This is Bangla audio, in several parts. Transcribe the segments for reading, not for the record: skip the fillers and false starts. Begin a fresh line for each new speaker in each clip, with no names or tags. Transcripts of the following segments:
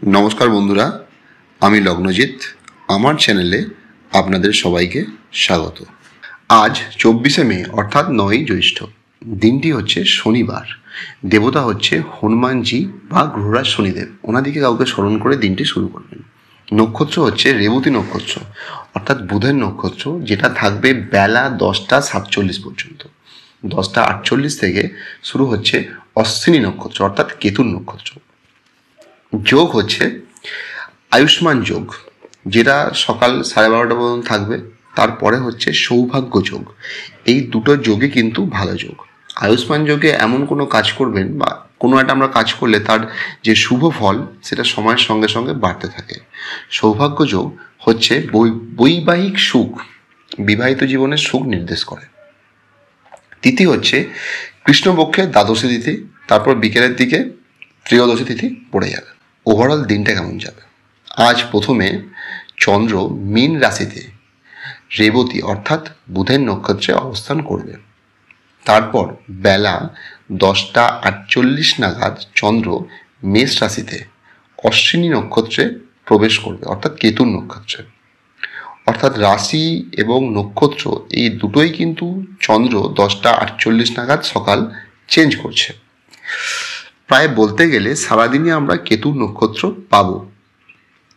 নমস্কার বন্ধুরা, আমি লগ্নজিৎ। আমার চ্যানেলে আপনাদের সবাইকে স্বাগত। আজ 24শে মে অর্থাৎ 9ই জ্যৈষ্ঠ। দিনটি হচ্ছে শনিবার। দেবতা হচ্ছে হনুমানজি বা গ্রহরাজ শনিদেব। ওনাদিকে কাউকে স্মরণ করে দিনটি শুরু করবেন। নক্ষত্র হচ্ছে রেবতী নক্ষত্র অর্থাৎ বুধের নক্ষত্র, যেটা থাকবে বেলা 10:47 পর্যন্ত। 10:48 থেকে শুরু হচ্ছে অশ্বিনী নক্ষত্র অর্থাৎ কেতুর নক্ষত্র। যোগ হচ্ছে আয়ুষ্মান যোগ, যেটা সকাল 12:30 পর্যন্ত থাকবে। তারপরে হচ্ছে সৌভাগ্য যোগ। এই দুটো যোগে কিন্তু ভালো যোগ। আয়ুষ্মান যোগে এমন কোনো কাজ করবেন বা কোনো একটা আমরা কাজ করলে তার যে শুভ ফল সেটা সময়ের সঙ্গে সঙ্গে বাড়তে থাকে। সৌভাগ্য যোগ হচ্ছে বৈবাহিক সুখ, বিবাহিত জীবনের সুখ নির্দেশ করে। তিথি হচ্ছে কৃষ্ণপক্ষের দ্বাদশী তিথি, তারপর বিকেলের দিকে ত্রয়োদশী তিথি পড়ে যাবে। ওভারঅল দিনটা কেমন যাবে? আজ প্রথমে চন্দ্র মীন রাশিতে রেবতী অর্থাৎ বুধের নক্ষত্রে অবস্থান করবে। তারপর বেলা 10:48 নাগাদ চন্দ্র মেষ রাশিতে অশ্বিনী নক্ষত্রে প্রবেশ করবে অর্থাৎ কেতুর নক্ষত্রে। অর্থাৎ রাশি এবং নক্ষত্র এই দুটোই কিন্তু চন্দ্র 10:48 নাগাদ সকাল চেঞ্জ করছে। প্রায় বলতে গেলে সারাদিনই আমরা কেতুর নক্ষত্র পাব।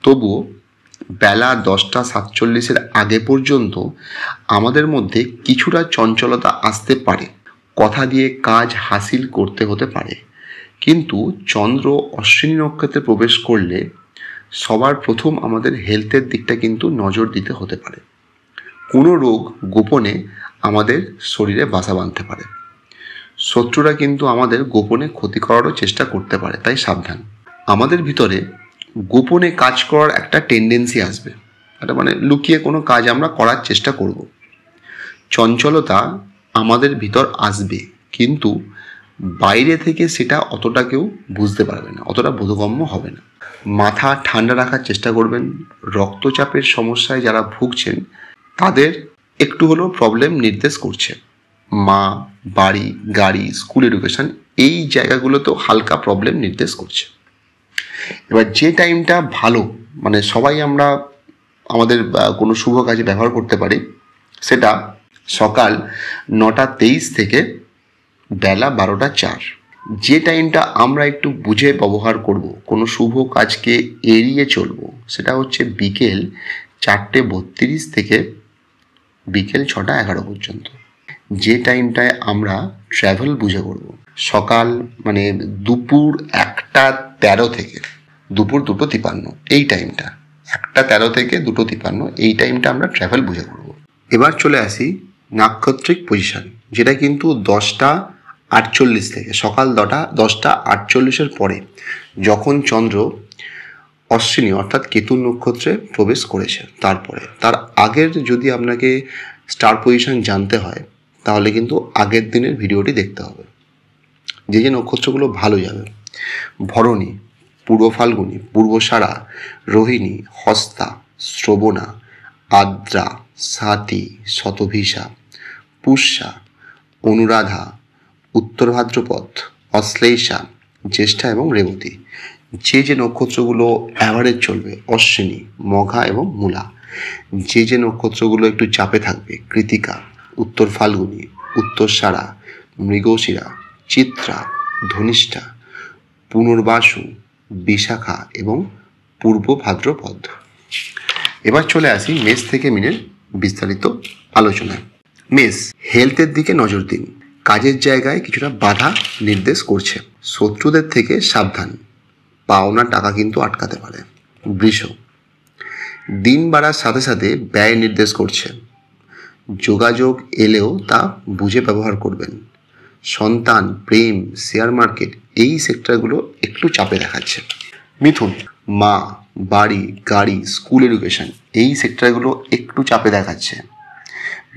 তবুও বেলা 10:47 আগে পর্যন্ত আমাদের মধ্যে কিছুটা চঞ্চলতা আসতে পারে, কথা দিয়ে কাজ হাসিল করতে হতে পারে। কিন্তু চন্দ্র অশ্বিনী নক্ষত্রে প্রবেশ করলে সবার প্রথম আমাদের হেলথের দিকটা কিন্তু নজর দিতে হতে পারে। কোনো রোগ গোপনে আমাদের শরীরে বাসা বাঁধতে পারে। শত্রুরা কিন্তু আমাদের গোপনে ক্ষতি করারও চেষ্টা করতে পারে, তাই সাবধান। আমাদের ভিতরে গোপনে কাজ করার একটা টেন্ডেন্সি আসবে, এটা মানে লুকিয়ে কোনো কাজ আমরা করার চেষ্টা করব। চঞ্চলতা আমাদের ভিতর আসবে, কিন্তু বাইরে থেকে সেটা অতটা কেউ বুঝতে পারবে না, অতটা বোধগম্য হবে না। মাথা ঠান্ডা রাখার চেষ্টা করবেন। রক্তচাপের সমস্যায় যারা ভুগছেন তাদের একটু হলেও প্রবলেম নির্দেশ করছে। মা, বাড়ি, গাড়ি, স্কুল এডুকেশন এই জায়গাগুলোতেও হালকা প্রবলেম নির্দেশ করছে। এবার যে টাইমটা ভালো, মানে সবাই আমরা আমাদের কোনো শুভ কাজে ব্যবহার করতে পারি, সেটা সকাল 9:23 থেকে বেলা 12:04। যে টাইমটা আমরা একটু বুঝে ব্যবহার করব, কোনো শুভ কাজকে এড়িয়ে চলব, সেটা হচ্ছে বিকেল 4:32 থেকে বিকেল 6:11 পর্যন্ত। যে টাইমটায় আমরা ট্র্যাভেল বুঝে করব, সকাল মানে দুপুর 1:13 থেকে দুপুর 2:53, এই টাইমটা 1:13 থেকে 2:53, এই টাইমটা আমরা ট্র্যাভেল বুঝে করব। এবার চলে আসি নাক্ষত্রিক পজিশন, যেটা কিন্তু 10:48 থেকে সকাল 10:48 পরে যখন চন্দ্র অশ্বিনী অর্থাৎ কেতুর নক্ষত্রে প্রবেশ করেছে। তারপরে তার আগের যদি আপনাকে স্টার পজিশন জানতে হয় তাহলে কিন্তু আগের দিনের ভিডিওটি দেখতে হবে। যে যে নক্ষত্রগুলো ভালো যাবে: ভরণী, পূর্ব ফাল্গুনী, পূর্বষাঢ়া, রোহিণী, হস্তা, শ্রবণা, আদ্রা, স্বাতি, শতভিষা, পুষ্যা, অনুরাধা, উত্তর ভাদ্রপদ, অশ্লেষা, জ্যেষ্ঠা এবং রেবতী। যে যে নক্ষত্রগুলো অ্যাভারেজ চলবে: অশ্বিনী, মঘা এবং মূলা। যে যে নক্ষত্রগুলো একটু চাপে থাকবে: কৃতিকা, উত্তর ফাল্গুনী, উত্তরষাঢ়া, মৃগশিরা, চিত্রা, ধনিষ্ঠা, পুনর্বাসু, বিশাখা এবং পূর্ব ভাদ্রপদ। এবার চলে আসি মেষ থেকে মিনের বিস্তারিত আলোচনায়। মেষ, হেলথের দিকে নজর দিন। কাজের জায়গায় কিছুটা বাধা নির্দেশ করছে। শত্রুদের থেকে সাবধান, পাওনা টাকা কিন্তু আটকাতে পারে। বৃষ, দিন বাড়ার সাথে সাথে ব্যয় নির্দেশ করছে। যোগাযোগ এলেও তা বুঝে ব্যবহার করবেন। সন্তান, প্রেম, শেয়ার মার্কেট এই সেক্টরগুলো একটু চাপে দেখাচ্ছে। মিথুন, মা, বাড়ি, গাড়ি, স্কুল এডুকেশন এই সেক্টরগুলো একটু চাপে দেখাচ্ছে।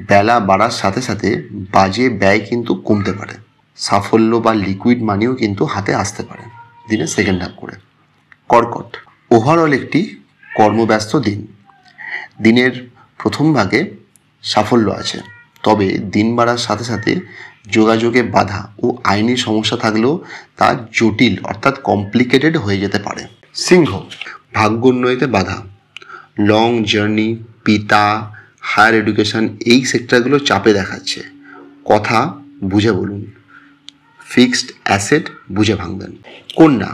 বেলা বাড়ার সাথে সাথে বাজে ব্যয় কিন্তু কমতে পারে। সাফল্য বা লিকুইড মানিও কিন্তু হাতে আসতে পারে দিনের সেকেন্ড হাফ করে। কর্কট, ওভারঅল একটি কর্মব্যস্ত দিন। দিনের প্রথম ভাগে সাফল্য আছে, তবে দিন বাড়ার সাথে সাথে যোগাযোগে বাধা ও আইনি সমস্যা থাকলেও তা জটিল অর্থাৎ কমপ্লিকেটেড হয়ে যেতে পারে। সিংহ, ভাগ্যোন্নতিতে বাধা, লং জার্নি, পিতা, হায়ার এডুকেশন এই সেক্টরগুলো চাপে দেখাচ্ছে। কথা বুঝে বলুন। ফিক্সড অ্যাসেট বুঝে ভাঙবেন। কন্যা,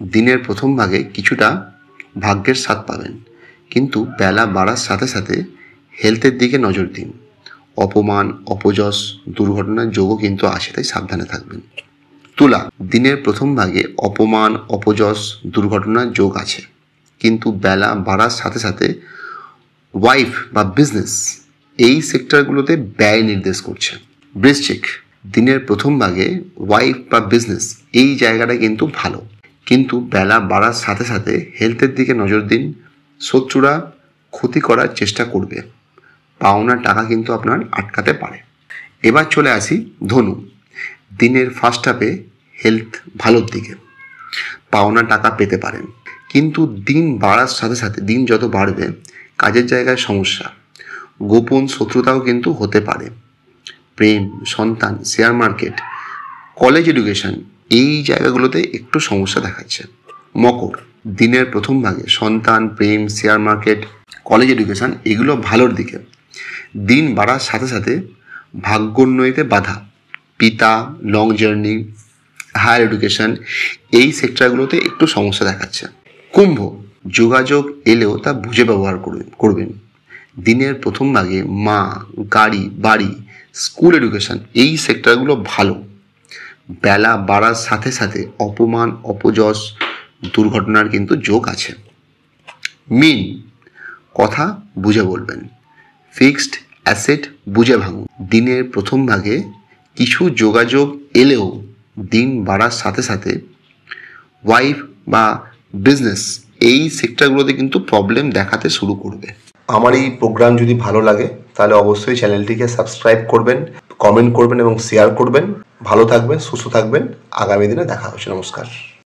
দিনের প্রথম ভাগে কিছুটা ভাগ্যের স্বাদ পাবেন, কিন্তু বেলা বাড়ার সাথে সাথে হেলথের দিকে নজর দিন। অপমান, অপযশ, দুর্ঘটনার যোগও কিন্তু আসে, তাই সাবধানে থাকবেন। তুলা, দিনের প্রথম ভাগে অপমান, অপযশ, দুর্ঘটনার যোগ আছে, কিন্তু বেলা বাড়ার সাথে সাথে ওয়াইফ বা বিজনেস এই সেক্টরগুলোতে ব্যয় নির্দেশ করছে। বৃশ্চিক, দিনের প্রথম ভাগে ওয়াইফ বা বিজনেস এই জায়গাটা কিন্তু ভালো, কিন্তু বেলা বাড়ার সাথে সাথে হেলথের দিকে নজর দিন। শত্রুরা ক্ষতি করার চেষ্টা করবে, পাওনা টাকা কিন্তু আপনার আটকাতে পারে। এবার চলে আসি ধনু, দিনের ফার্স্ট হাফে হেলথ ভালোর দিকে, পাওনা টাকা পেতে পারেন, কিন্তু দিন বাড়ার সাথে সাথে দিন যত বাড়বে কাজের জায়গায় সমস্যা, গোপন শত্রুতাও কিন্তু হতে পারে। প্রেম, সন্তান, শেয়ার মার্কেট, কলেজ এডুকেশন এই জায়গাগুলোতে একটু সমস্যা দেখাচ্ছে। মকর, দিনের প্রথম ভাগে সন্তান, প্রেম, শেয়ার মার্কেট, কলেজ এডুকেশন এগুলো ভালোর দিকে, দিন বাড়ার সাথে সাথে ভাগ্যোন্নতিতে বাধা, পিতা, লং জার্নি, হায়ার এডুকেশন এই সেক্টরগুলোতে একটু সমস্যা দেখাচ্ছে। কুম্ভ, যোগাযোগ এলেও তা বুঝে ব্যবহার করবেন। দিনের প্রথম ভাগে মা, গাড়ি, বাড়ি, স্কুল এডুকেশন এই সেক্টরগুলো ভালো, বেলা বাড়ার সাথে সাথে অপমান, অপযশ, দুর্ঘটনার কিন্তু যোগ আছে। মীন, কথা বুঝে বলবেন। ফিক্সড অ্যাসেট বুঝে ভাঙুন। দিনের প্রথম ভাগে কিছু যোগাযোগ এলেও দিন বাড়ার সাথে সাথে ওয়াইফ বা বিজনেস এই সেক্টরগুলোতে কিন্তু প্রবলেম দেখাতে শুরু করবে। আমার এই প্রোগ্রাম যদি ভালো লাগে তাহলে অবশ্যই চ্যানেলটিকে সাবস্ক্রাইব করবেন, কমেন্ট করবেন এবং শেয়ার করবেন। ভালো থাকবেন, সুস্থ থাকবেন। আগামী দিনে দেখা হচ্ছে। নমস্কার।